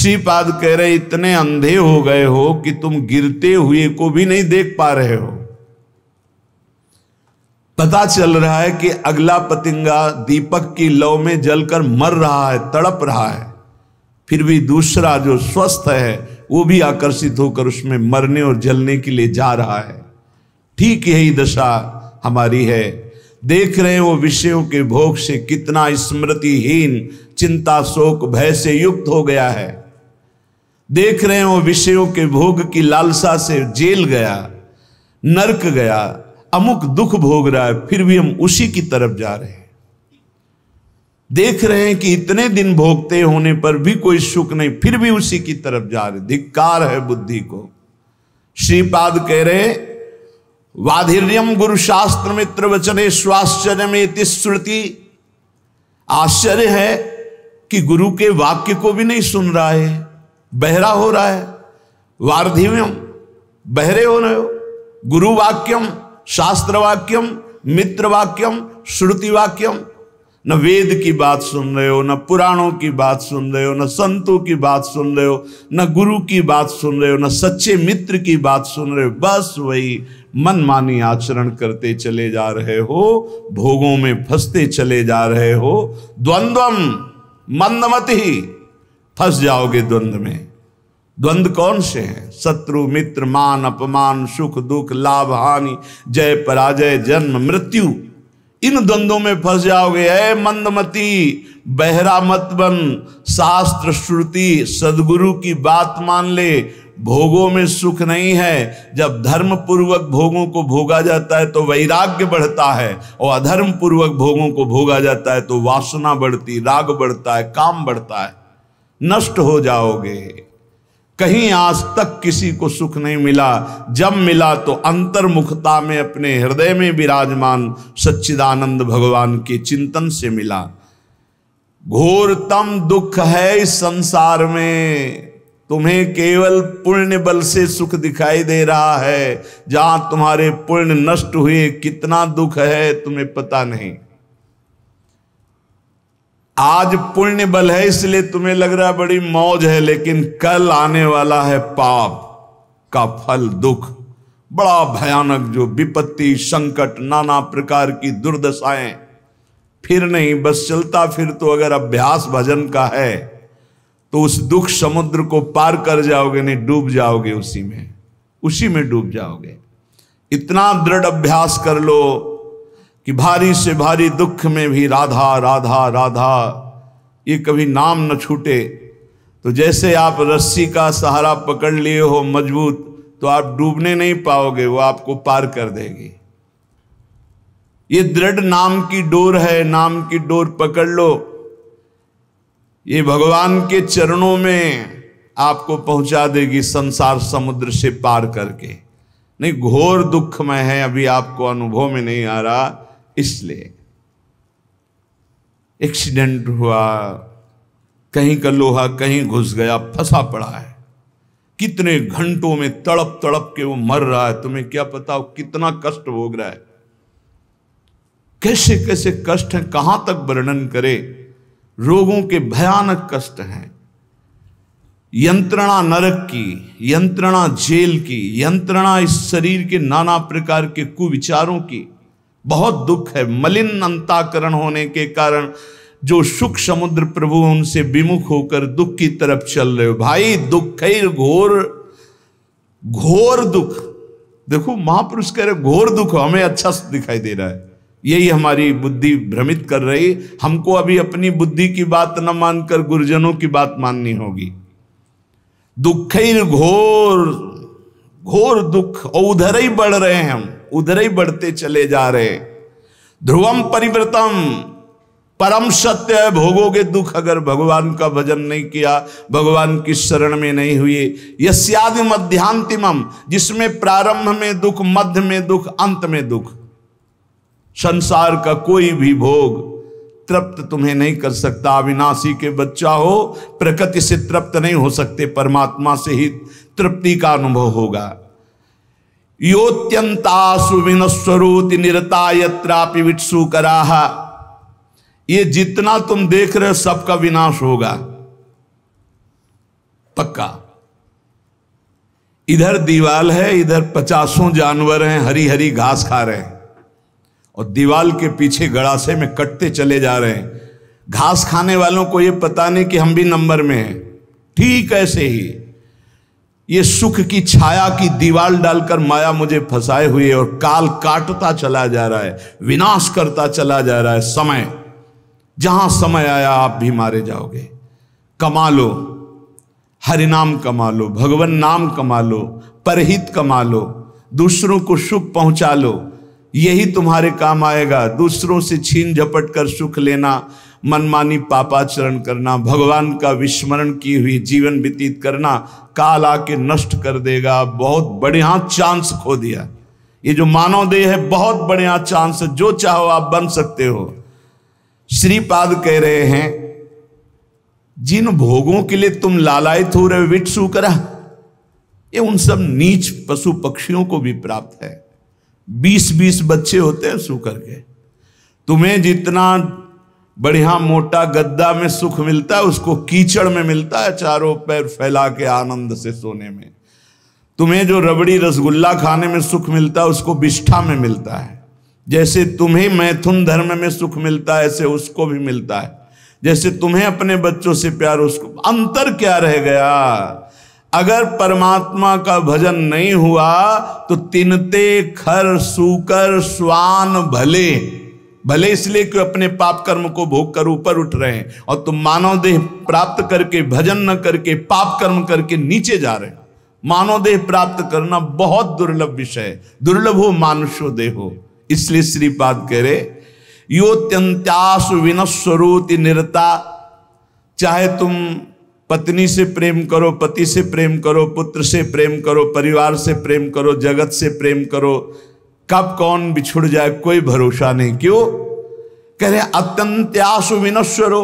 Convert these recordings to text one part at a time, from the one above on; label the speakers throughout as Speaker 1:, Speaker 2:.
Speaker 1: श्रीपाद कह रहे इतने अंधे हो गए हो कि तुम गिरते हुए को भी नहीं देख पा रहे हो। पता चल रहा है कि अगला पतिंगा दीपक की लौ में जलकर मर रहा है, तड़प रहा है, फिर भी दूसरा जो स्वस्थ है वो भी आकर्षित होकर उसमें मरने और जलने के लिए जा रहा है। ठीक यही दशा हमारी है। देख रहे हैं वो विषयों के भोग से कितना स्मृतिहीन, चिंता शोक भय से युक्त हो गया है। देख रहे हैं वो विषयों के भोग की लालसा से जेल गया, नरक गया, अमुक दुख भोग रहा है, फिर भी हम उसी की तरफ जा रहे हैं। देख रहे हैं कि इतने दिन भोगते होने पर भी कोई सुख नहीं, फिर भी उसी की तरफ जा रहे। धिक्कार है बुद्धि को। श्रीपाद कह रहे वाधिर्यम गुरु शास्त्र मित्र वचने स्वाश्चर्य में श्रुति। आश्चर्य है कि गुरु के वाक्य को भी नहीं सुन रहा है, बहरा हो रहा है। वार्धिव्यम, बहरे हो रहे हो। गुरु वाक्यम, शास्त्र वाक्यम, मित्र वाक्यम, श्रुति वाक्यम। न वेद की बात सुन रहे हो, न पुराणों की बात सुन रहे हो, न संतों की बात सुन रहे हो, न गुरु की बात सुन रहे हो, न सच्चे मित्र की बात सुन रहे हो। बस वही मनमानी आचरण करते चले जा रहे हो, भोगों में फंसते चले जा रहे हो। द्वंद्वम मंदमति, फंस जाओगे द्वंद्व में। द्वंद्व कौन से हैं? शत्रु मित्र, मान अपमान, सुख दुख, लाभ हानि, जय पराजय, जन्म मृत्यु। इन द्वंद्वों में फंस जाओगे। ऐ मंदमती, बहरा मत बन। शास्त्र श्रुति सदगुरु की बात मान ले। भोगों में सुख नहीं है। जब धर्म पूर्वक भोगों को भोगा जाता है तो वैराग्य बढ़ता है, और अधर्म पूर्वक भोगों को भोगा जाता है तो वासना बढ़ती, राग बढ़ता है, काम बढ़ता है। नष्ट हो जाओगे। कहीं आज तक किसी को सुख नहीं मिला। जब मिला तो अंतर्मुखता में अपने हृदय में विराजमान सच्चिदानंद भगवान के चिंतन से मिला। घोरतम दुख है इस संसार में। तुम्हें केवल पुण्य बल से सुख दिखाई दे रहा है। जहां तुम्हारे पुण्य नष्ट हुए कितना दुख है तुम्हें पता नहीं। आज पुण्य बल है इसलिए तुम्हें लग रहा है बड़ी मौज है, लेकिन कल आने वाला है पाप का फल, दुख बड़ा भयानक, जो विपत्ति, संकट, नाना प्रकार की दुर्दशाएं। फिर नहीं, बस चलता फिर तो अगर अभ्यास भजन का है तो उस दुख समुद्र को पार कर जाओगे, नहीं डूब जाओगे उसी में डूब जाओगे। इतना दृढ़ अभ्यास कर लो कि भारी से भारी दुख में भी राधा राधा राधा ये कभी नाम न छूटे। तो जैसे आप रस्सी का सहारा पकड़ लिए हो मजबूत, तो आप डूबने नहीं पाओगे, वो आपको पार कर देगी। ये दृढ़ नाम की डोर है, नाम की डोर पकड़ लो। ये भगवान के चरणों में आपको पहुंचा देगी संसार समुद्र से पार करके। नहीं, घोर दुखमय है, अभी आपको अनुभव में नहीं आ रहा। इसलिए एक्सीडेंट हुआ, कहीं का लोहा कहीं घुस गया, फंसा पड़ा है, कितने घंटों में तड़प तड़प के वो मर रहा है। तुम्हें क्या पता वो कितना कष्ट भोग रहा है, कैसे कैसे कष्ट हैं, कहां तक वर्णन करे। रोगों के भयानक कष्ट हैं। यंत्रणा नरक की, यंत्रणा जेल की, यंत्रणा इस शरीर के नाना प्रकार के कुविचारों की। बहुत दुख है। मलिन अंताकरण होने के कारण जो सुख समुद्र प्रभु उनसे विमुख होकर दुख की तरफ चल रहे हो। भाई दुख है, घोर घोर दुख। देखो महापुरुष कह रहे घोर दुख, हमें अच्छा दिखाई दे रहा है। यही हमारी बुद्धि भ्रमित कर रही। हमको अभी अपनी बुद्धि की बात न मानकर गुरुजनों की बात माननी होगी। दुख घोर घोर दुख, और उधर ही बढ़ रहे हैं हम, उधर ही बढ़ते चले जा रहे। ध्रुवम परिवृतम, परम सत्य है, भोगोगे दुख अगर भगवान का भजन नहीं किया, भगवान की शरण में नहीं हुए। यस्यादि मध्यांतिमम, जिसमें प्रारंभ में दुख, मध्य में दुख, अंत में दुख। संसार का कोई भी भोग तृप्त तुम्हें नहीं कर सकता। अविनाशी के बच्चा हो, प्रकृति से तृप्त नहीं हो सकते, परमात्मा से ही तृप्ति का अनुभव होगा। योत्यंतासु विनश्वरोति निरता यत्रापि वित्सु कराह। ये जितना तुम देख रहे हो सबका विनाश होगा। पक्का। इधर दीवाल है, इधर 50 जानवर हैं, हरी हरी घास खा रहे हैं, और दीवाल के पीछे गड़ासे में कटते चले जा रहे हैं। घास खाने वालों को यह पता नहीं कि हम भी नंबर में हैं। ठीक ऐसे ही ये सुख की छाया की दीवाल डालकर माया मुझे फंसाए हुई है, और काल काटता चला जा रहा है, विनाश करता चला जा रहा है। समय, जहां समय आया आप भी मारे जाओगे। कमा लो, हरिनाम कमा लो, भगवान नाम कमा लो, परहित कमा लो, दूसरों को सुख पहुंचा लो, यही तुम्हारे काम आएगा। दूसरों से छीन झपट कर सुख लेना, मनमानी पापाचरण करना, भगवान का विस्मरण की हुई जीवन व्यतीत करना, काल आके नष्ट कर देगा। बहुत बढ़िया चांस खो दिया। ये जो मानव देह है बहुत बढ़िया चांस है, जो चाहो आप बन सकते हो। श्रीपाद कह रहे हैं, जिन भोगों के लिए तुम लालायित हो रहे हो विट सूकरा, ये उन सब नीच पशु पक्षियों को भी प्राप्त है। 20-20 बच्चे होते हैं सूकर के। तुम्हें जितना बढ़िया मोटा गद्दा में सुख मिलता है, उसको कीचड़ में मिलता है, चारों पैर फैला के आनंद से सोने में। तुम्हें जो रबड़ी रसगुल्ला खाने में सुख मिलता है, उसको बिष्ठा में मिलता है। जैसे तुम्हें मैथुन धर्म में सुख मिलता है, ऐसे उसको भी मिलता है। जैसे तुम्हें अपने बच्चों से प्यार, उसको। अंतर क्या रह गया? अगर परमात्मा का भजन नहीं हुआ तो तिनते खर सूकर स्वान भले, भले इसलिए कि अपने पाप कर्म को भोग कर ऊपर उठ रहे हैं, और तुम मानव देह प्राप्त करके, भजन न करके, पाप कर्म करके नीचे जा रहे हो। मानव देह प्राप्त करना बहुत दुर्लभ विषय है। दुर्लभ हो मानुषो देहो। इसलिए श्रीपाद कह रहे, योत्यंत्यासु विनश्वरोति निरता। चाहे तुम पत्नी से प्रेम करो, पति से प्रेम करो, पुत्र से प्रेम करो, परिवार से प्रेम करो, जगत से प्रेम करो, कब कौन बिछुड़ जाए कोई भरोसा नहीं। क्यों? कह रहे अत्यंत्यासु विनश्वरो,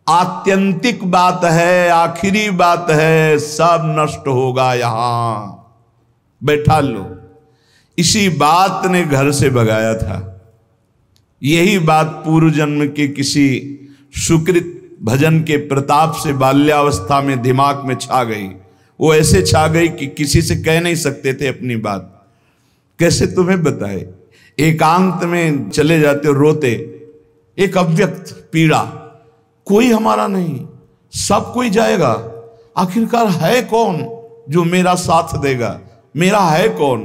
Speaker 1: आत्यंतिक बात है, आखिरी बात है, सब नष्ट होगा। यहां बैठा लो। इसी बात ने घर से भगाया था। यही बात पूर्व जन्म के किसी सुकृत भजन के प्रताप से बाल्यावस्था में दिमाग में छा गई। वो ऐसे छा गई कि किसी से कह नहीं सकते थे अपनी बात। कैसे तुम्हें बताए? एकांत में चले जाते हो रोते, एक अव्यक्त पीड़ा, कोई हमारा नहीं, सब कोई जाएगा। आखिरकार है कौन जो मेरा साथ देगा? मेरा है कौन?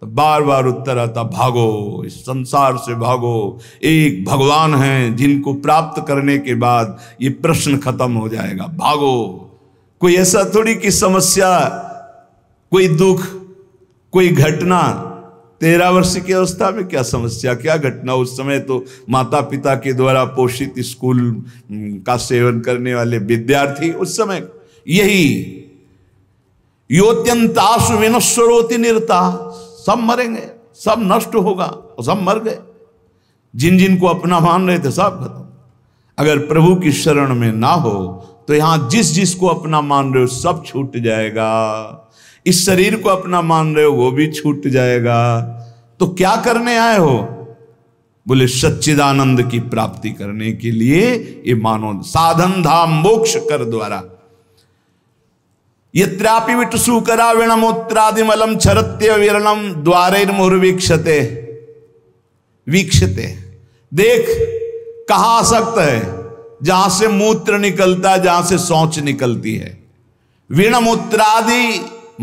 Speaker 1: तो बार बार उत्तर आता, भागो, इस संसार से भागो। एक भगवान हैं जिनको प्राप्त करने के बाद ये प्रश्न खत्म हो जाएगा। भागो। कोई ऐसा थोड़ी कि समस्या, कोई दुख, कोई घटना। 13 वर्ष की अवस्था में क्या समस्या, क्या घटना? उस समय तो माता पिता के द्वारा पोषित स्कूल का सेवन करने वाले विद्यार्थी, उस समय यही योत्यंतासु विनश्वरोति निरता। सब मरेंगे, सब नष्ट होगा, और सब मर गए। जिन जिन को अपना मान रहे थे सब खत्म। अगर प्रभु की शरण में ना हो तो यहां जिस जिस को अपना मान रहे हो सब छूट जाएगा। इस शरीर को अपना मान रहे हो वो भी छूट जाएगा। तो क्या करने आए हो? बोले सच्चिदानंद की प्राप्ति करने के लिए ये मानो साधन धाम मोक्ष कर द्वारा। यत्रापि विटसूकरा विणमूत्रादिमलम छरत्य विरणम द्वारैर्मुहुर्वीक्षते। वीक्षते, देख कहां आसक्त है? जहां से मूत्र निकलता है, जहां से शौच निकलती है। विणमूत्रादि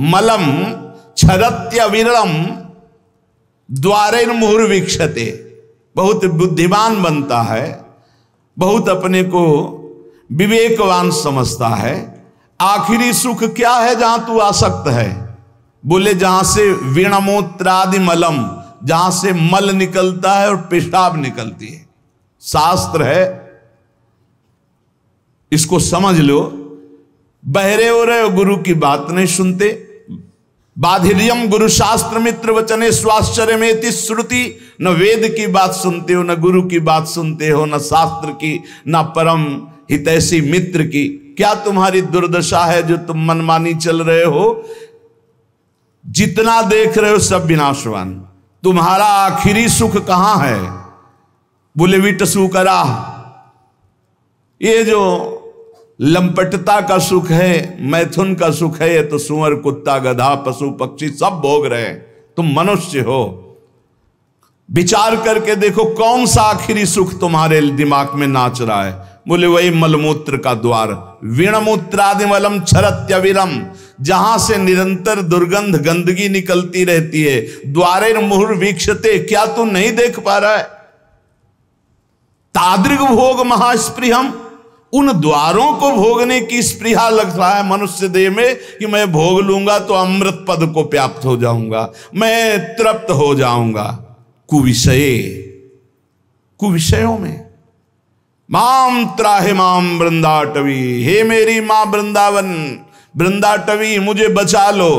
Speaker 1: मलम छरत्य विरणम द्वारैर्मुहुर्वीक्षते। बहुत बुद्धिमान बनता है, बहुत अपने को विवेकवान समझता है। आखिरी सुख क्या है जहां तू आसक्त है? बोले जहां से विणमूत्रादि मलम, जहां से मल निकलता है और पेशाब निकलती है। शास्त्र है, इसको समझ लो। बहरे हो रहे हो, गुरु की बात नहीं सुनते। बाधिर्यम गुरु शास्त्र मित्र वचने स्वाश्चर्य में श्रुति। न वेद की बात सुनते हो, न गुरु की बात सुनते हो, न शास्त्र की, न परम हितैषी मित्र की। क्या तुम्हारी दुर्दशा है जो तुम मनमानी चल रहे हो? जितना देख रहे हो सब विनाशवान। तुम्हारा आखिरी सुख कहां है? बोले विटसूकरा। ये जो लंपटता का सुख है, मैथुन का सुख है, ये तो सुअर कुत्ता गधा पशु पक्षी सब भोग रहे हैं, तुम मनुष्य हो। विचार करके देखो कौन सा आखिरी सुख तुम्हारे दिमाग में नाच रहा है। बोले वही मलमूत्र का द्वार, वीणमूत्रादिमलम छरत्यविरम, जहां से निरंतर दुर्गंध गंदगी निकलती रहती है। द्वारे मुहुर वीक्षते, क्या तू नहीं देख पा रहा है? तादृग भोग महास्पृहम, उन द्वारों को भोगने की स्पृहा लग रहा है मनुष्य देह में कि मैं भोग लूंगा तो अमृत पद को प्राप्त हो जाऊंगा, मैं तृप्त हो जाऊंगा। कुविषयों में माम त्राहे माम वृंदाटवी, हे मेरी मां वृंदावन वृंदाटवी, मुझे बचा लो,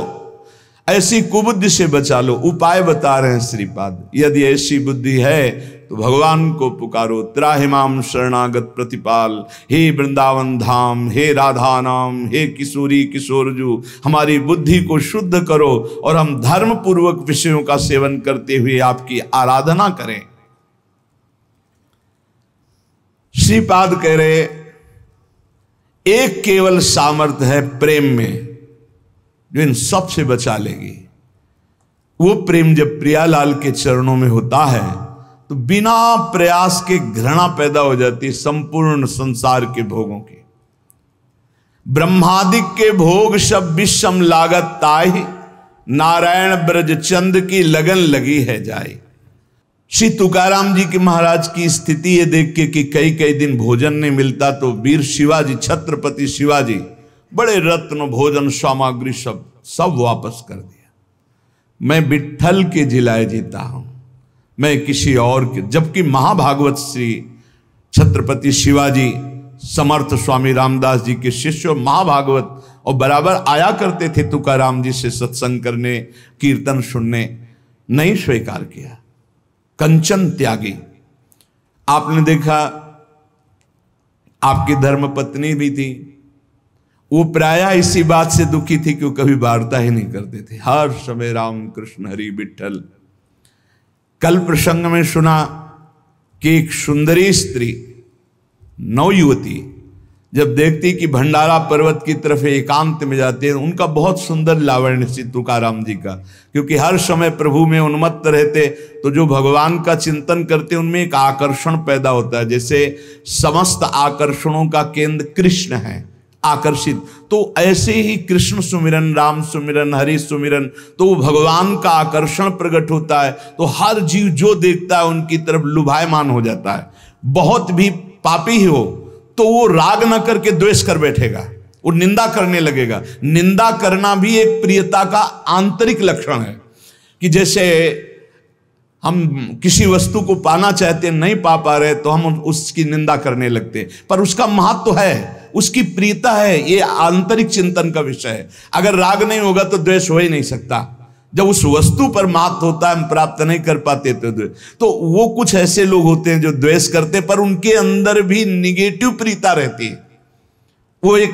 Speaker 1: ऐसी कुबुद्धि से बचा लो। उपाय बता रहे हैं श्रीपाद, यदि ऐसी बुद्धि है तो भगवान को पुकारो। त्राहिमाम शरणागत प्रतिपाल, हे वृंदावन धाम, हे राधा नाम, हे किशोरी किशोरजू, हमारी बुद्धि को शुद्ध करो और हम धर्म पूर्वक विषयों का सेवन करते हुए आपकी आराधना करें। श्रीपाद कह रहे एक केवल सामर्थ्य है प्रेम में जो इन सब से बचा लेगी। वो प्रेम जब प्रियालाल के चरणों में होता है तो बिना प्रयास के घृणा पैदा हो जाती है संपूर्ण संसार के भोगों की। ब्रह्मादिक के भोग सब विषम लागत ताहि, नारायण ब्रज चंद की लगन लगी है जाए। श्री तुकाराम जी के महाराज की स्थिति ये देख के कि कई कई दिन भोजन नहीं मिलता तो वीर शिवाजी, छत्रपति शिवाजी, बड़े रत्न भोजन सामग्री सब वापस कर दिया। मैं विट्ठल के जिलाए जीता हूं, मैं किसी और के। जबकि महाभागवत श्री छत्रपति शिवाजी समर्थ स्वामी रामदास जी के शिष्य महाभागवत और बराबर आया करते थे तुकाराम जी से सत्संग करने, कीर्तन सुनने, नहीं स्वीकार किया। कंचन त्यागी। आपने देखा आपकी धर्म पत्नी भी थी, वो प्रायः इसी बात से दुखी थी कि वो कभी वार्ता ही नहीं करते थे, हर समय राम कृष्ण हरि विठ्ठल। कल प्रसंग में सुना कि एक सुंदरी स्त्री, नवयुवती, जब देखती कि भंडारा पर्वत की तरफ एकांत में जाते हैं, उनका बहुत सुंदर लावण्य श्री तुकाराम जी का, क्योंकि हर समय प्रभु में उन्मत्त रहते, तो जो भगवान का चिंतन करते उनमें एक आकर्षण पैदा होता है। जैसे समस्त आकर्षणों का केंद्र कृष्ण है, आकर्षित, तो ऐसे ही कृष्ण सुमिरन, राम सुमिरन, हरि सुमिरन, तो भगवान का आकर्षण प्रकट होता है। तो हर जीव जो देखता है उनकी तरफ लुभायमान हो जाता है। बहुत भी पापी ही हो तो वो राग न करके द्वेष कर बैठेगा, वो निंदा करने लगेगा। निंदा करना भी एक प्रियता का आंतरिक लक्षण है कि जैसे हम किसी वस्तु को पाना चाहते हैं, नहीं पा पा रहे तो हम उसकी निंदा करने लगते हैं, पर उसका महत्व है, उसकी प्रियता है, ये आंतरिक चिंतन का विषय है। अगर राग नहीं होगा तो द्वेष हो ही नहीं सकता। जब उस वस्तु पर महत्व होता है, हम प्राप्त नहीं कर पाते तो वो कुछ ऐसे लोग होते हैं जो द्वेष करते, पर उनके अंदर भी निगेटिव प्रियता रहती है। वो एक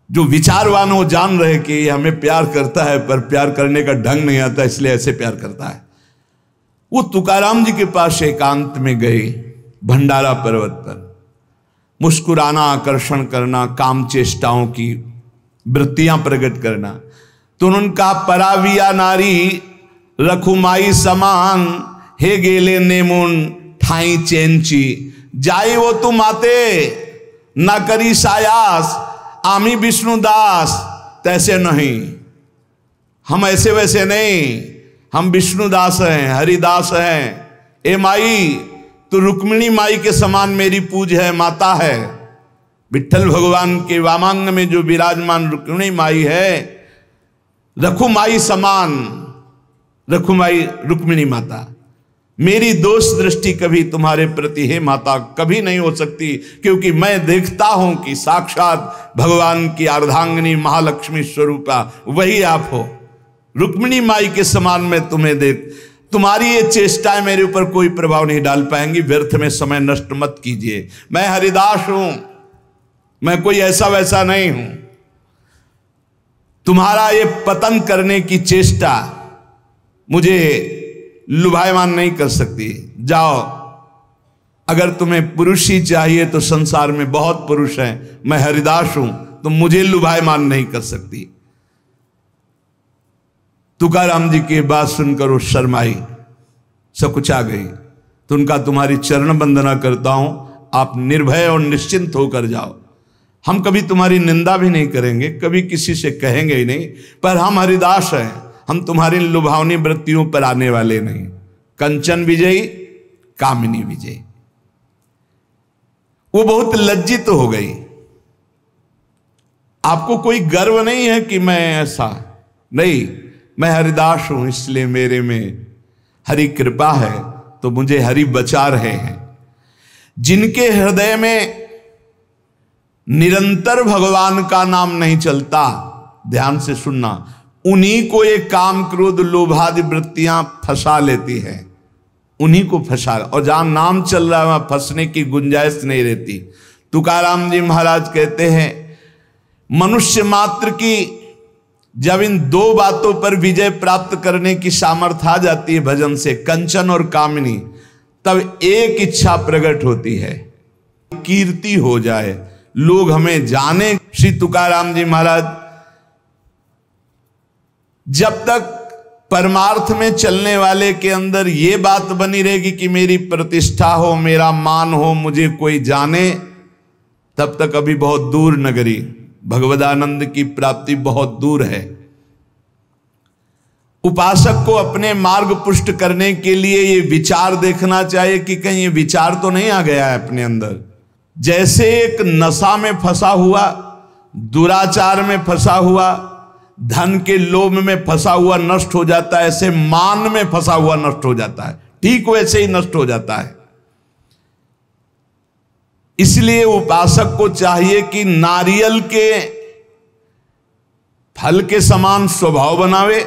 Speaker 1: जो विचारवान हो जान रहे कि ये हमें प्यार करता है पर प्यार करने का ढंग नहीं आता, इसलिए ऐसे प्यार करता है। वो तुकाराम जी के पास एकांत में गए, भंडारा पर्वत पर, मुस्कुराना, आकर्षण करना, काम चेष्टाओं की वृत्तियां प्रकट करना। तो उनका पराविया नारी रखुमाई समान, हे गेले नेमुन ठाई चेंची, जाई वो तुम आते ना करी सायास, आमी विष्णुदास तैसे नहीं। हम ऐसे वैसे नहीं, हम विष्णुदास हैं, हरिदास हैं। ए माई, तो रुक्मिणी माई के समान मेरी पूज है, माता है। विठ्ठल भगवान के वामांग में जो विराजमान रुक्मिणी माई है, रखुमाई समान, रखुमाई रुक्मिणी माता, मेरी दोष दृष्टि कभी तुम्हारे प्रति हे माता कभी नहीं हो सकती, क्योंकि मैं देखता हूं कि साक्षात भगवान की अर्धांगिनी महालक्ष्मी स्वरूपा वही आप हो। रुक्मिणी माई के समान मैं तुम्हें देख, तुम्हारी ये चेष्टाएं मेरे ऊपर कोई प्रभाव नहीं डाल पाएंगी, व्यर्थ में समय नष्ट मत कीजिए। मैं हरिदास हूं, मैं कोई ऐसा वैसा नहीं हूं। तुम्हारा ये पतन करने की चेष्टा मुझे लुभायमान नहीं कर सकती। जाओ, अगर तुम्हें पुरुष ही चाहिए तो संसार में बहुत पुरुष हैं, मैं हरिदास हूं, तुम मुझे लुभायमान नहीं कर सकती। तुकाराम जी की बात सुनकर वो शर्माई, सकुचा गई। तो उनका तुम्हारी चरण वंदना करता हूं, आप निर्भय और निश्चिंत होकर जाओ। हम कभी तुम्हारी निंदा भी नहीं करेंगे, कभी किसी से कहेंगे ही नहीं, पर हम हरिदास हैं, हम तुम्हारी लुभावनी वृत्तियों पर आने वाले नहीं। कंचन विजयी, कामिनी विजयी। वो बहुत लज्जित हो गई। आपको कोई गर्व नहीं है कि मैं ऐसा नहीं, मैं हरिदास हूं, इसलिए मेरे में हरि कृपा है, तो मुझे हरि बचा रहे हैं। जिनके हृदय में निरंतर भगवान का नाम नहीं चलता, ध्यान से सुनना, उन्हीं को ये काम क्रोध लोभादि वृत्तियां फंसा लेती हैं, उन्हीं को फंसा। और जहां नाम चल रहा है वहां फंसने की गुंजाइश नहीं रहती। तुकाराम जी महाराज कहते हैं, मनुष्य मात्र की जब इन दो बातों पर विजय प्राप्त करने की सामर्थ्य आ जाती है भजन से, कंचन और कामिनी, तब एक इच्छा प्रकट होती है, कीर्ति हो जाए, लोग हमें जाने। श्री तुकाराम जी महाराज जब तक परमार्थ में चलने वाले के अंदर ये बात बनी रहेगी कि मेरी प्रतिष्ठा हो, मेरा मान हो, मुझे कोई जाने, तब तक अभी बहुत दूर नगरी, भगवदानंद की प्राप्ति बहुत दूर है। उपासक को अपने मार्ग पुष्ट करने के लिए ये विचार देखना चाहिए कि कहीं ये विचार तो नहीं आ गया है अपने अंदर। जैसे एक नशा में फंसा हुआ, दुराचार में फंसा हुआ, धन के लोभ में फंसा हुआ नष्ट हो जाता है, ऐसे मान में फंसा हुआ नष्ट हो जाता है, ठीक वैसे ही नष्ट हो जाता है। इसलिए उपासक को चाहिए कि नारियल के फल के समान स्वभाव बनावे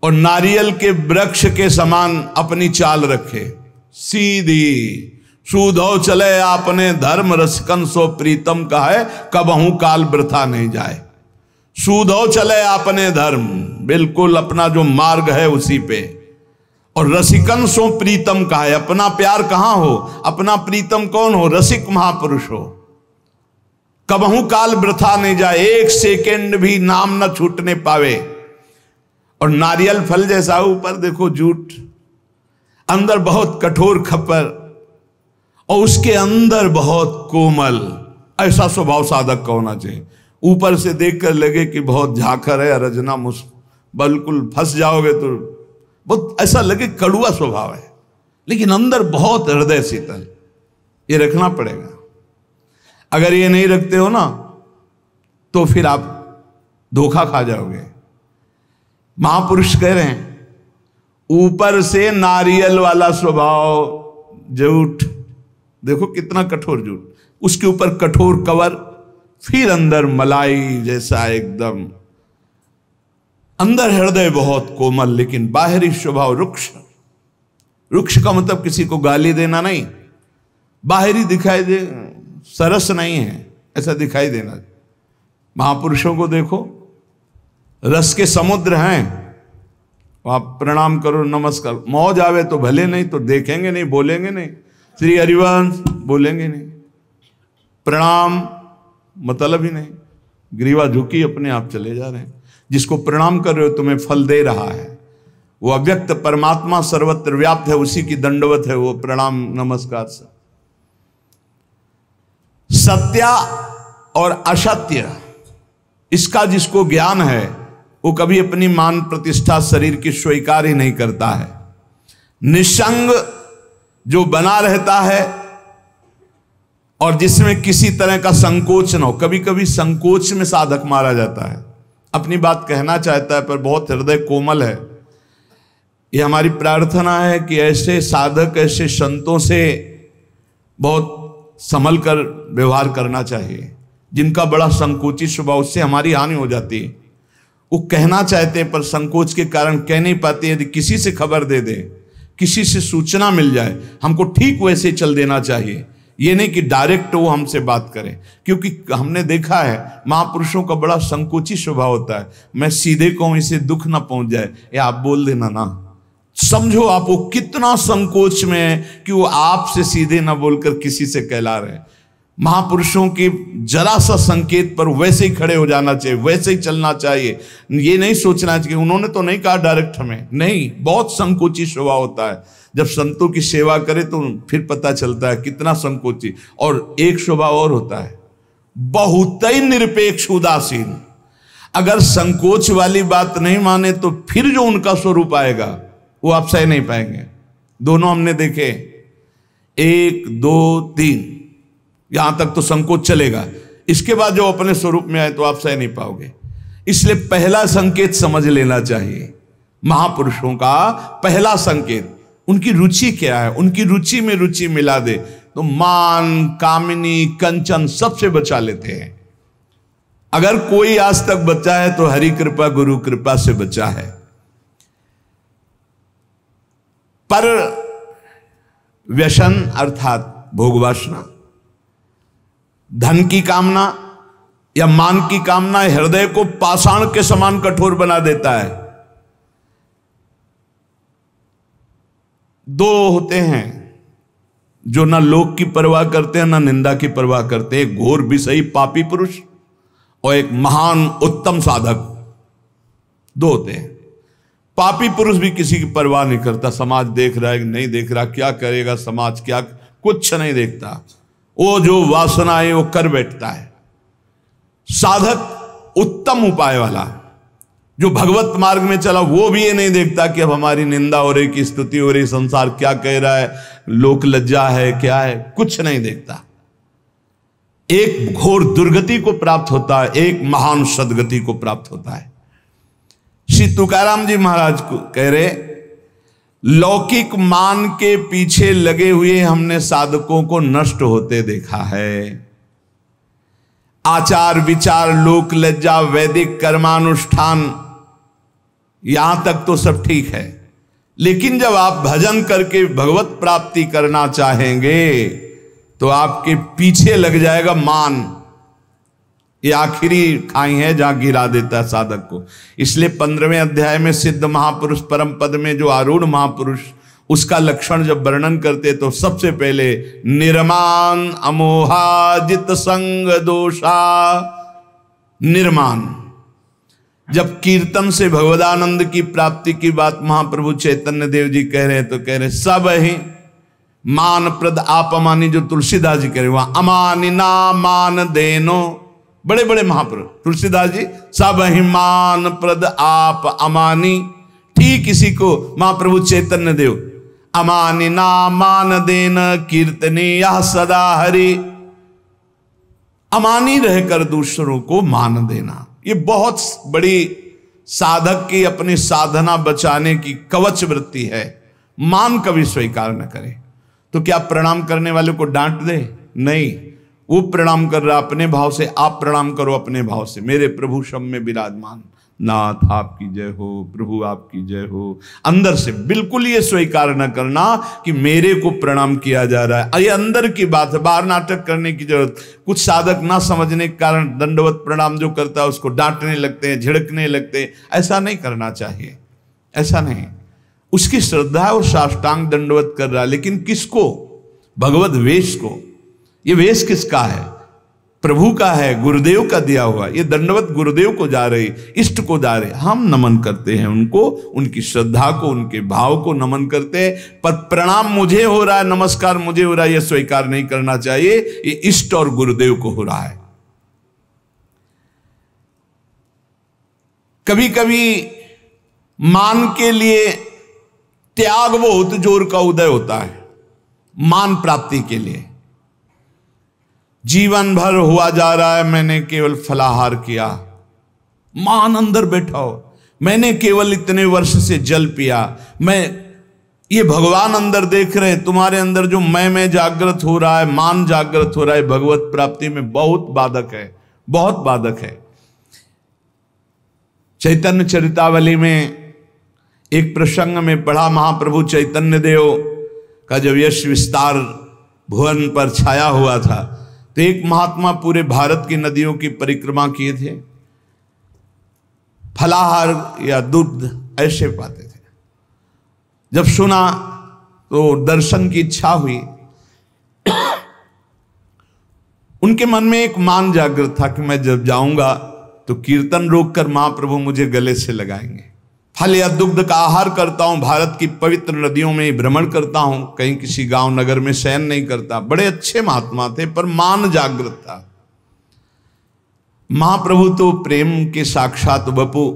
Speaker 1: और नारियल के वृक्ष के समान अपनी चाल रखे, सीधी। सूधो चले आपने धर्म, रसिकन सो प्रीतम का है, कबहू काल वृथा नहीं जाए। सूधो चले आपने धर्म, बिल्कुल अपना जो मार्ग है उसी पे। और रसिकन सो प्रीतम का है, अपना प्यार कहां हो, अपना प्रीतम कौन हो, रसिक महापुरुष हो। कबहू काल वृथा नहीं जाए, एक सेकेंड भी नाम न छूटने पावे। और नारियल फल जैसा, ऊपर देखो जूट, अंदर बहुत कठोर खप्पर, और उसके अंदर बहुत कोमल। ऐसा स्वभाव साधक का होना चाहिए। ऊपर से देखकर लगे कि बहुत झाखर है, रजना मुस, बिल्कुल फंस जाओगे तो बहुत ऐसा लगे कड़ुआ स्वभाव है, लेकिन अंदर बहुत हृदय शीतल। ये रखना पड़ेगा। अगर ये नहीं रखते हो ना तो फिर आप धोखा खा जाओगे। महापुरुष कह रहे हैं, ऊपर से नारियल वाला स्वभाव, जूठ देखो कितना कठोर जूठ, उसके ऊपर कठोर कवर, फिर अंदर मलाई जैसा एकदम, अंदर हृदय बहुत कोमल, लेकिन बाहरी स्वभाव रुक्ष। रुक्ष का मतलब किसी को गाली देना नहीं, बाहरी दिखाई दे, सरस नहीं है ऐसा दिखाई देना। महापुरुषों को देखो, रस के समुद्र हैं, आप प्रणाम करो, नमस्कार, मौज आवे तो भले, नहीं तो देखेंगे नहीं, बोलेंगे नहीं, श्री हरिवंश बोलेंगे नहीं, प्रणाम मतलब ही नहीं, ग्रीवा झुकी अपने आप चले जा रहे हैं। जिसको प्रणाम कर रहे हो तुम्हें फल दे रहा है, वो अव्यक्त परमात्मा सर्वत्र व्याप्त है, उसी की दंडवत है वो प्रणाम नमस्कार से। सत्य और असत्य, इसका जिसको ज्ञान है वो कभी अपनी मान प्रतिष्ठा शरीर की स्वीकार ही नहीं करता है। निसंग जो बना रहता है और जिसमें किसी तरह का संकोच न हो, कभी कभी संकोच में साधक मारा जाता है, अपनी बात कहना चाहता है पर बहुत हृदय कोमल है। ये हमारी प्रार्थना है कि ऐसे साधक, ऐसे संतों से बहुत संभल कर व्यवहार करना चाहिए, जिनका बड़ा संकोची स्वभाव, उससे हमारी हानि हो जाती है। वो कहना चाहते हैं पर संकोच के कारण कह नहीं पाते। यदि किसी से खबर दे दे, किसी से सूचना मिल जाए, हमको ठीक वैसे चल देना चाहिए। ये नहीं कि डायरेक्ट वो हमसे बात करें, क्योंकि हमने देखा है महापुरुषों का बड़ा संकोची स्वभाव होता है। मैं सीधे कहूं इसे दुख ना पहुंच जाए, या आप बोल देना ना, समझो आप वो कितना संकोच में है कि वो आपसे सीधे ना बोलकर किसी से कहला रहे। महापुरुषों के जरा सा संकेत पर वैसे ही खड़े हो जाना चाहिए, वैसे ही चलना चाहिए। ये नहीं सोचना चाहिए उन्होंने तो नहीं कहा डायरेक्ट हमें, नहीं, बहुत संकोची स्वभाव होता है। जब संतों की सेवा करे तो फिर पता चलता है कितना संकोची। और एक स्वभाव और होता है, बहुत ही निरपेक्ष उदासीन। अगर संकोच वाली बात नहीं माने तो फिर जो उनका स्वरूप आएगा वो आप सह नहीं पाएंगे। दोनों हमने देखे, 1 2 3, यहां तक तो संकोच चलेगा, इसके बाद जो अपने स्वरूप में आए तो आप सह नहीं पाओगे। इसलिए पहला संकेत समझ लेना चाहिए। महापुरुषों का पहला संकेत, उनकी रुचि क्या है, उनकी रुचि में रुचि मिला दे तो मान, कामिनी, कंचन सबसे बचा लेते हैं। अगर कोई आज तक बचा है तो हरि कृपा गुरु कृपा से बचा है। पर व्यसन अर्थात भोग वासना, धन की कामना या मान की कामना हृदय को पाषाण के समान कठोर बना देता है। 2 होते हैं जो ना लोक की परवाह करते हैं ना निंदा की परवाह करते हैं, एक घोर विषयी पापी पुरुष और एक महान उत्तम साधक। 2 होते हैं। पापी पुरुष भी किसी की परवाह नहीं करता, समाज देख रहा है कि नहीं देख रहा, क्या करेगा समाज, क्या, कुछ नहीं देखता, वो जो वासना है वो कर बैठता है। साधक उत्तम उपाय वाला जो भगवत मार्ग में चला वो भी ये नहीं देखता कि अब हमारी निंदा हो रही, की स्तुति हो रही, संसार क्या कह रहा है, लोक लज्जा है, क्या है, कुछ नहीं देखता। एक घोर दुर्गति को प्राप्त होता है, एक महान सदगति को प्राप्त होता है। श्री तुकाराम जी महाराज को कह रहे, लौकिक मान के पीछे लगे हुए हमने साधकों को नष्ट होते देखा है। आचार विचार, लोक लज्जा, वैदिक कर्मानुष्ठान, यहां तक तो सब ठीक है, लेकिन जब आप भजन करके भगवत प्राप्ति करना चाहेंगे तो आपके पीछे लग जाएगा मान। ये आखिरी खाई है जहां गिरा देता है साधक को। इसलिए 15वें अध्याय में सिद्ध महापुरुष परम पद में जो आरूढ़ महापुरुष, उसका लक्षण जब वर्णन करते तो सबसे पहले निर्माण अमोहाजित संग दोषा। निर्माण, जब कीर्तन से भगवदानंद की प्राप्ति की बात महाप्रभु चैतन्य देव जी कह रहे हैं तो कह रहे सब ही मान प्रद आप अमानी, जो तुलसीदास जी कह रहे वहां अमानी ना मान देनो, बड़े बड़े महापुरुष तुलसीदास जी, सब ही मान प्रद आप अमानी। ठीक इसी को महाप्रभु चैतन्य देव अमानी ना मान देन कीर्तनी यह सदा हरि। अमानी रहकर दूसरों को मान देना, ये बहुत बड़ी साधक की अपनी साधना बचाने की कवच वृत्ति है। मान कभी स्वीकार न करे। तो क्या प्रणाम करने वाले को डांट दे? नहीं, वो प्रणाम कर रहा अपने भाव से, आप प्रणाम करो अपने भाव से। मेरे प्रभु शम में विराजमान नाथ आपकी जय हो, प्रभु आपकी जय हो। अंदर से बिल्कुल ये स्वीकार न करना कि मेरे को प्रणाम किया जा रहा है। ये अंदर की बात है, बाहर नाटक करने की जरूरत। कुछ साधक ना समझने के कारण दंडवत प्रणाम जो करता है उसको डांटने लगते हैं, झिड़कने लगते हैं। ऐसा नहीं करना चाहिए, ऐसा नहीं। उसकी श्रद्धा है और साष्टांग दंडवत कर रहा है, लेकिन किसको? भगवत वेश को। ये वेश किसका है? प्रभु का है, गुरुदेव का दिया हुआ। ये दंडवत गुरुदेव को जा रही, इष्ट को जा रहे। हम नमन करते हैं उनको, उनकी श्रद्धा को, उनके भाव को नमन करते हैं। पर प्रणाम मुझे हो रहा है, नमस्कार मुझे हो रहा है, यह स्वीकार नहीं करना चाहिए। ये इष्ट और गुरुदेव को हो रहा है। कभी कभी मान के लिए त्याग बहुत जोर का उदय होता है। मान प्राप्ति के लिए जीवन भर हुआ जा रहा है, मैंने केवल फलाहार किया, मान अंदर बैठा हो, मैंने केवल इतने वर्ष से जल पिया, मैं, ये भगवान अंदर देख रहे हैं। तुम्हारे अंदर जो मैं जागृत हो रहा है, मान जागृत हो रहा है, भगवत प्राप्ति में बहुत बाधक है, बहुत बाधक है। चैतन्य चरितावली में एक प्रसंग में पढ़ा, महाप्रभु चैतन्य देव का जब यश विस्तार भुवन पर छाया हुआ था तो एक महात्मा पूरे भारत की नदियों की परिक्रमा किए थे, फलाहार या दूध ऐसे पाते थे। जब सुना तो दर्शन की इच्छा हुई। उनके मन में एक मान जागृत था कि मैं जब जाऊंगा तो कीर्तन रोककर महाप्रभु मुझे गले से लगाएंगे। फल या दुग्ध का आहार करता हूं, भारत की पवित्र नदियों में भ्रमण करता हूं, कहीं किसी गांव नगर में शयन नहीं करता। बड़े अच्छे महात्मा थे, पर मान जागृत था। महाप्रभु तो प्रेम के साक्षात वपु।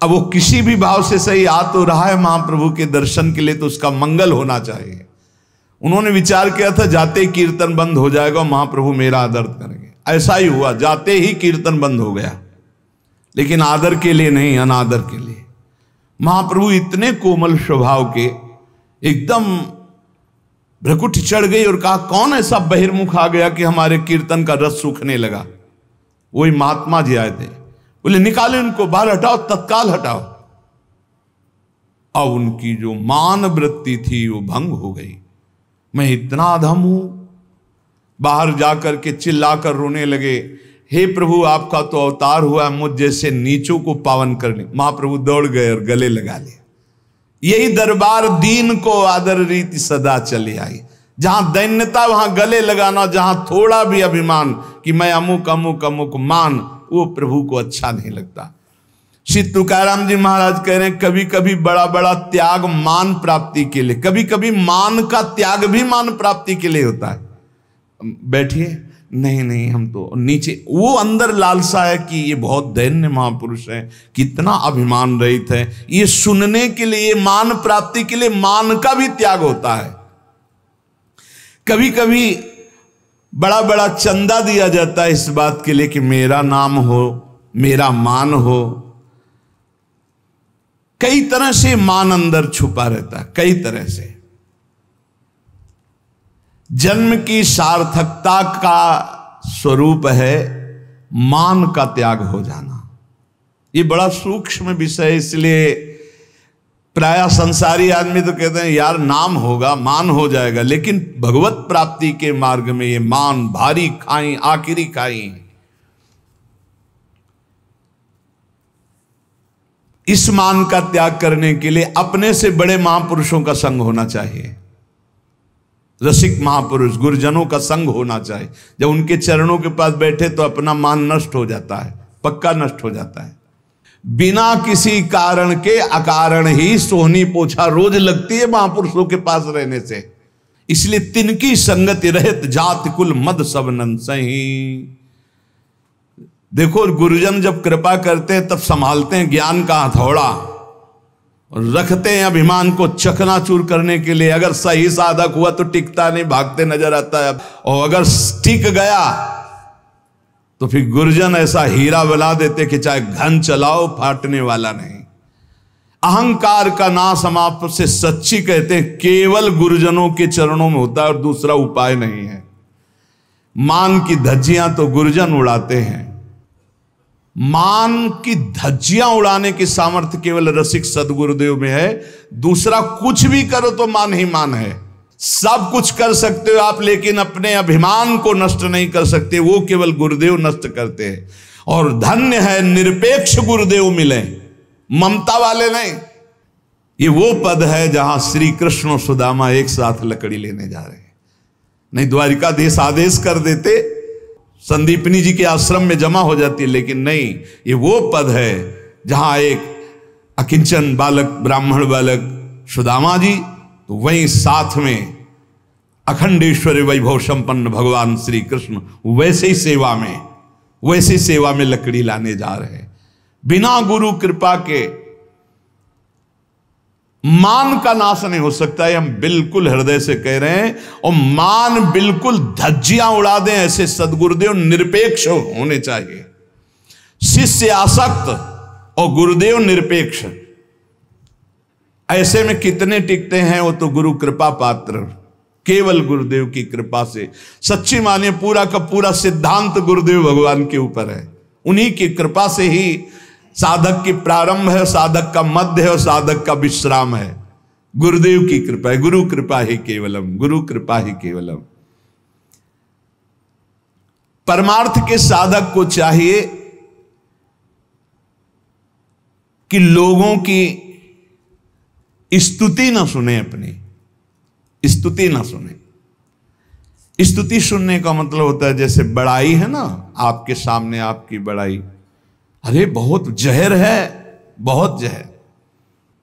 Speaker 1: अब वो किसी भी भाव से सही आ तो रहा है महाप्रभु के दर्शन के लिए, तो उसका मंगल होना चाहिए। उन्होंने विचार किया था जाते ही कीर्तन बंद हो जाएगा, महाप्रभु मेरा आदर करेंगे। ऐसा ही हुआ, जाते ही कीर्तन बंद हो गया, लेकिन आदर के लिए नहीं, अनादर के लिए। महाप्रभु इतने कोमल स्वभाव के, एकदम भ्रकुटी चढ़ गई और कहा कौन ऐसा बहिर्मुख आ गया कि हमारे कीर्तन का रस सूखने लगा। वही महात्मा जी आए थे, बोले निकाले उनको, बाहर हटाओ, तत्काल हटाओ। अब उनकी जो मान वृत्ति थी वो भंग हो गई। मैं इतना अधम हूं, बाहर जाकर के चिल्लाकर रोने लगे, हे प्रभु आपका तो अवतार हुआ मुझ जैसे नीचों को पावन करने। महाप्रभु दौड़ गए और गले लगा लिया। यही दरबार दीन को आदर रीति सदा चली आई। जहां दैन्यता वहां गले लगाना, जहां थोड़ा भी अभिमान कि मैं अमुक अमुक अमुक मान, वो प्रभु को अच्छा नहीं लगता। श्री तुकाराम जी महाराज कह रहे हैं कभी कभी बड़ा बड़ा त्याग मान प्राप्ति के लिए, कभी कभी मान का त्याग भी मान प्राप्ति के लिए होता है। बैठिए, नहीं नहीं हम तो नीचे, वो अंदर लालसा है कि ये बहुत दैन्य महापुरुष है, कितना अभिमान रहित है। ये सुनने के लिए, मान प्राप्ति के लिए मान का भी त्याग होता है। कभी कभी बड़ा बड़ा चंदा दिया जाता है इस बात के लिए कि मेरा नाम हो, मेरा मान हो। कई तरह से मान अंदर छुपा रहता है, कई तरह से। जन्म की सार्थकता का स्वरूप है मान का त्याग हो जाना। ये बड़ा सूक्ष्म विषय है, इसलिए प्रायः संसारी आदमी तो कहते हैं यार नाम होगा, मान हो जाएगा, लेकिन भगवत प्राप्ति के मार्ग में ये मान भारी खाई आखिरी खाई। इस मान का त्याग करने के लिए अपने से बड़े महापुरुषों का संग होना चाहिए। रसिक महापुरुष गुरुजनों का संग होना चाहिए। जब उनके चरणों के पास बैठे तो अपना मान नष्ट हो जाता है, पक्का नष्ट हो जाता है। बिना किसी कारण के अकारण ही सोहनी पोछा रोज लगती है महापुरुषों के पास रहने से। इसलिए तिनकी संगति रहत जाति कुल मद सब नंसही। देखो गुरुजन जब कृपा करते हैं तब संभालते हैं ज्ञान का हथौड़ा और रखते हैं अभिमान को चकनाचूर करने के लिए। अगर सही साधक हुआ तो टिकता नहीं, भागते नजर आता है, और अगर टिक गया तो फिर गुरुजन ऐसा हीरा बना देते कि चाहे घन चलाओ फाटने वाला नहीं। अहंकार का नाश हम आपसे सच्ची कहते हैं केवल गुरुजनों के चरणों में होता है और दूसरा उपाय नहीं है। मान की धज्जियां तो गुरुजन उड़ाते हैं। मान की धज्जियां उड़ाने की सामर्थ्य केवल रसिक सदगुरुदेव में है। दूसरा कुछ भी करो तो मान ही मान है। सब कुछ कर सकते हो आप, लेकिन अपने अभिमान को नष्ट नहीं कर सकते, वो केवल गुरुदेव नष्ट करते हैं। और धन्य है निरपेक्ष गुरुदेव मिले, ममता वाले नहीं। ये वो पद है जहां श्री कृष्ण और सुदामा एक साथ लकड़ी लेने जा रहे हैं। नहीं द्वारिकाधीश आदेश कर देते, संदीपनी जी के आश्रम में जमा हो जाती है, लेकिन नहीं, ये वो पद है जहां एक अकिंचन बालक, ब्राह्मण बालक सुदामा जी, तो वहीं साथ में अखंडेश्वरी वैभव संपन्न भगवान श्री कृष्ण वैसे ही सेवा में लकड़ी लाने जा रहे हैं। बिना गुरु कृपा के मान का नाश नहीं हो सकता है, हम बिल्कुल हृदय से कह रहे हैं। और मान बिल्कुल धज्जियां उड़ा दें, ऐसे सदगुरुदेव निरपेक्ष होने चाहिए। शिष्य आसक्त और गुरुदेव निरपेक्ष, ऐसे में कितने टिकते हैं? वो तो गुरु कृपा पात्र, केवल गुरुदेव की कृपा से। सच्ची मानिए पूरा का पूरा सिद्धांत गुरुदेव भगवान के ऊपर है। उन्हीं की कृपा से ही साधक की प्रारंभ है, साधक का मध्य है और साधक का विश्राम है। गुरुदेव की कृपा है। गुरु कृपा ही केवलम, गुरु कृपा ही केवलम। परमार्थ के साधक को चाहिए कि लोगों की स्तुति ना सुने, अपनी स्तुति ना सुने। स्तुति सुनने का मतलब होता है जैसे बड़ाई है ना, आपके सामने आपकी बड़ाई, अरे बहुत जहर है, बहुत जहर।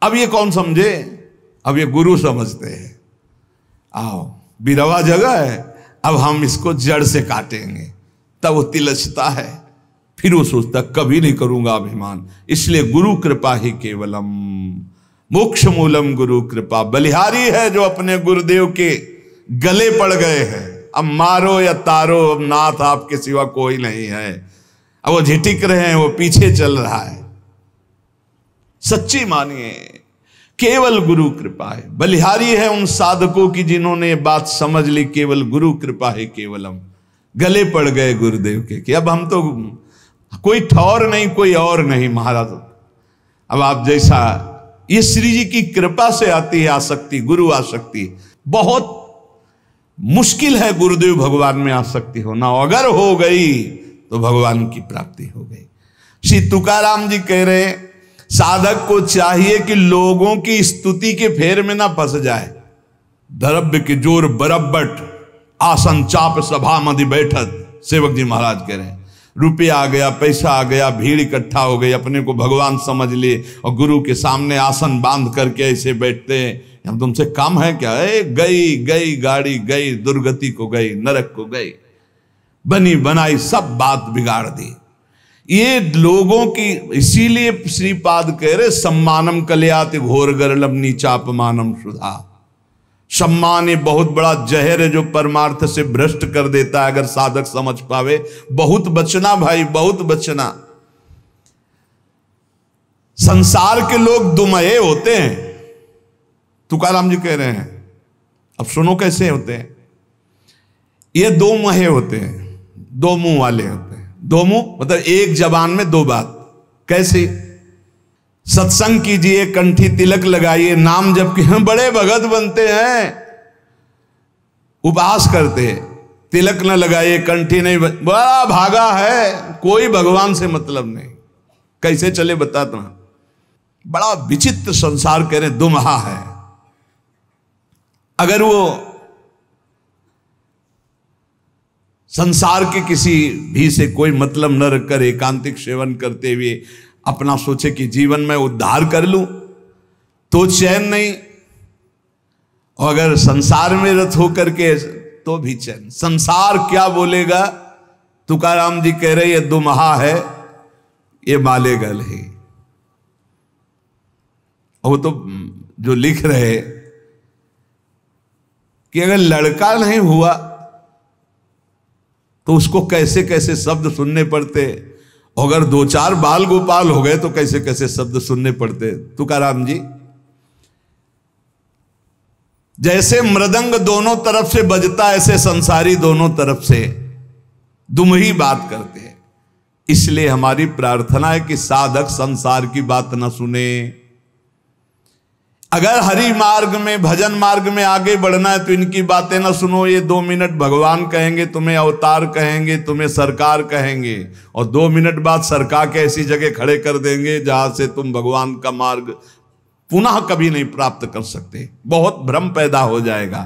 Speaker 1: अब ये कौन समझे? अब ये गुरु समझते हैं। आओ बिरवा जगह है, अब हम इसको जड़ से काटेंगे। तब वो तिलचता है, फिर वो सोचता कभी नहीं करूंगा अभिमान। इसलिए गुरु कृपा ही केवलम, मोक्ष मूलम गुरु कृपा। बलिहारी है जो अपने गुरुदेव के गले पड़ गए हैं। अब मारो या तारो, अब नाथ आपके सिवा कोई नहीं है। अब वो झिटिक रहे हैं, वो पीछे चल रहा है। सच्ची मानिए, केवल गुरु कृपा है। बलिहारी है उन साधकों की जिन्होंने ये बात समझ ली, केवल गुरु कृपा है केवलम। गले पड़ गए गुरुदेव के कि अब हम तो कोई ठौर नहीं, कोई और नहीं महाराज। अब आप जैसा, ये श्री जी की कृपा से आती है आसक्ति, गुरु आसक्ति। बहुत मुश्किल है गुरुदेव भगवान में आसक्ति होना, अगर हो गई तो भगवान की प्राप्ति हो गई। श्री तुकाराम जी कह रहे हैं साधक को चाहिए कि लोगों की स्तुति के फेर में ना फंस जाए। द्रव्य के जोर बरब्बट, आसन चाप सभा मधि बैठत। सेवक जी महाराज कह रहे हैं रुपया आ गया, पैसा आ गया, भीड़ इकट्ठा हो गई, अपने को भगवान समझ लिए और गुरु के सामने आसन बांध करके ऐसे बैठते हैं। हम तुमसे कम है क्या? गई गई गाड़ी गई, दुर्गति को गई, नरक को गई, बनी बनाई सब बात बिगाड़ दी ये लोगों की। इसीलिए श्रीपाद कह रहे सम्मानम कल्याति घोर गरलम नीचापमानम सुधा। सम्मान ये बहुत बड़ा जहर है जो परमार्थ से भ्रष्ट कर देता है, अगर साधक समझ पावे। बहुत बचना भाई, बहुत बचना। संसार के लोग दुमहे होते हैं, तुकाराम जी कह रहे हैं। अब सुनो कैसे होते हैं ये। दो मुहे होते हैं, दो मुंह वाले होते हैं। दो मुंह मतलब एक जबान में दो बात। कैसे? सत्संग कीजिए, कंठी तिलक लगाइए, नाम जप के हम बड़े भगत बनते हैं, उपवास करते हैं, तिलक न लगाइए, कंठी नहीं, बड़ा भागा है, कोई भगवान से मतलब नहीं। कैसे चले बताता हूं। बड़ा विचित्र संसार कह रहे दुमहा है। अगर वो संसार के किसी भी से कोई मतलब न रखकर एकांतिक सेवन करते हुए अपना सोचे कि जीवन में उद्धार कर लूं तो चैन नहीं, और अगर संसार में रत होकर के तो भी चैन। संसार क्या बोलेगा? तुकाराम जी कह रहे ये दुमहा है, ये मालेगल है। वो तो जो लिख रहे कि अगर लड़का नहीं हुआ तो उसको कैसे कैसे शब्द सुनने पड़ते, अगर दो चार बाल गोपाल हो गए तो कैसे कैसे शब्द सुनने पड़ते। तुकाराम जी जैसे मृदंग दोनों तरफ से बजता, ऐसे संसारी दोनों तरफ से दुमही बात करते हैं। इसलिए हमारी प्रार्थना है कि साधक संसार की बात न सुने। अगर हरि मार्ग में, भजन मार्ग में आगे बढ़ना है तो इनकी बातें ना सुनो। ये 2 मिनट भगवान कहेंगे, तुम्हें अवतार कहेंगे, तुम्हें सरकार कहेंगे, और 2 मिनट बाद सरकार के ऐसी जगह खड़े कर देंगे जहां से तुम भगवान का मार्ग पुनः कभी नहीं प्राप्त कर सकते। बहुत भ्रम पैदा हो जाएगा।